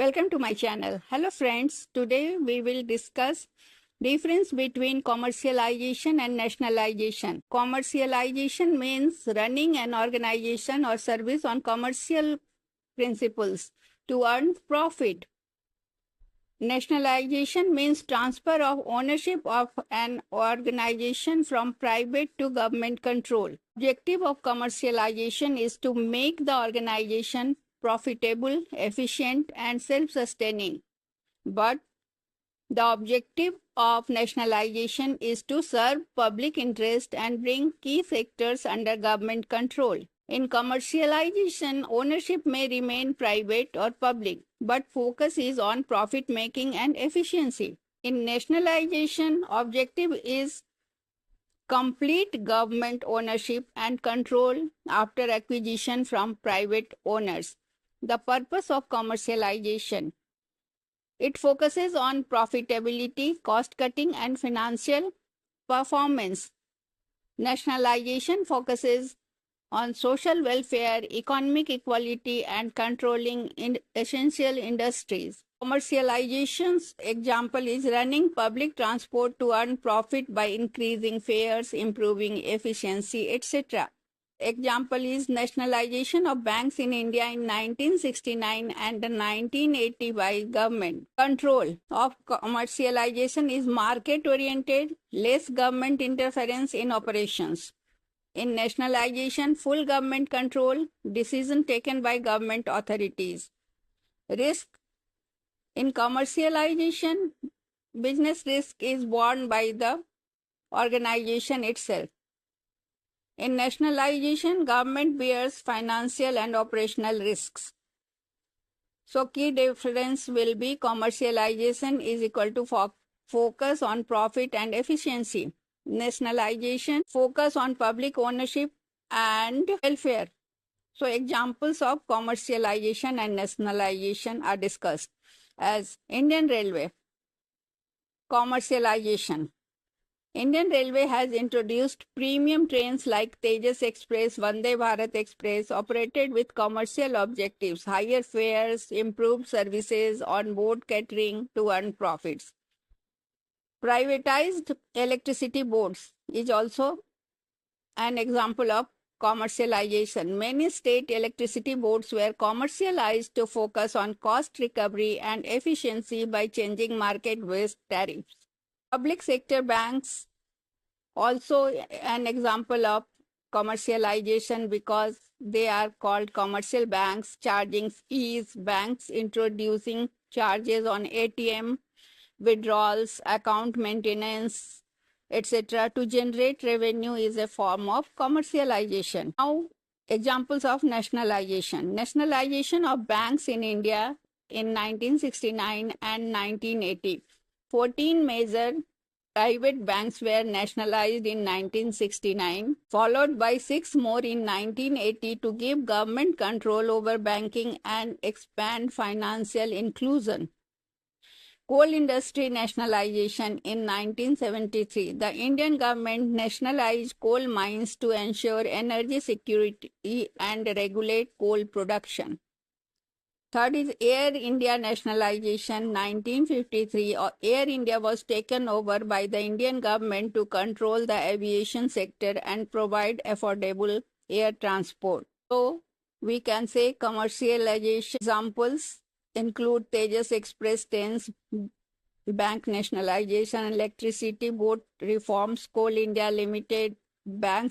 Welcome to my channel. Hello friends, today we will discuss difference between commercialization and nationalization. Commercialization means running an organization or service on commercial principles to earn profit. Nationalization means transfer of ownership of an organization from private to government control. Objective of commercialization is to make the organization profitable, efficient, and self-sustaining. But the objective of nationalization is to serve public interest and bring key sectors under government control. In commercialization, ownership may remain private or public, but focus is on profit making and efficiency. In nationalization, objective is complete government ownership and control after acquisition from private owners. The purpose of commercialization: it focuses on profitability, cost cutting, and financial performance. Nationalization focuses on social welfare, economic equality, and controlling essential industries. Commercialization's example is running public transport to earn profit by increasing fares, improving efficiency, etc. Example is nationalization of banks in India in 1969 and 1980 by government. Control of commercialization is market-oriented, less government interference in operations. In nationalization, full government control, decision taken by government authorities. Risk: in commercialization, business risk is borne by the organization itself. In nationalization, government bears financial and operational risks. So key difference will be commercialization is equal to focus on profit and efficiency. Nationalization focus on public ownership and welfare. So examples of commercialization and nationalization are discussed as Indian Railway. Commercialization: Indian Railway has introduced premium trains like Tejas Express, Vande Bharat Express, operated with commercial objectives, higher fares, improved services, on-board catering to earn profits. Privatized electricity boards is also an example of commercialization. Many state electricity boards were commercialized to focus on cost recovery and efficiency by changing market-based tariffs. Public sector banks also an example of commercialization because they are called commercial banks, charging fees, banks introducing charges on ATM, withdrawals, account maintenance, etc. to generate revenue is a form of commercialization. Now, examples of nationalization. Nationalization of banks in India in 1969 and 1980. 14 major private banks were nationalized in 1969, followed by 6 more in 1980 to give government control over banking and expand financial inclusion. Coal industry nationalization in 1973. The Indian government nationalized coal mines to ensure energy security and regulate coal production. Third is Air India nationalization 1953. Air India was taken over by the Indian government to control the aviation sector and provide affordable air transport. So we can say commercialization examples include Tejas Express trains, bank nationalization, electricity board reforms, Coal India Limited, banks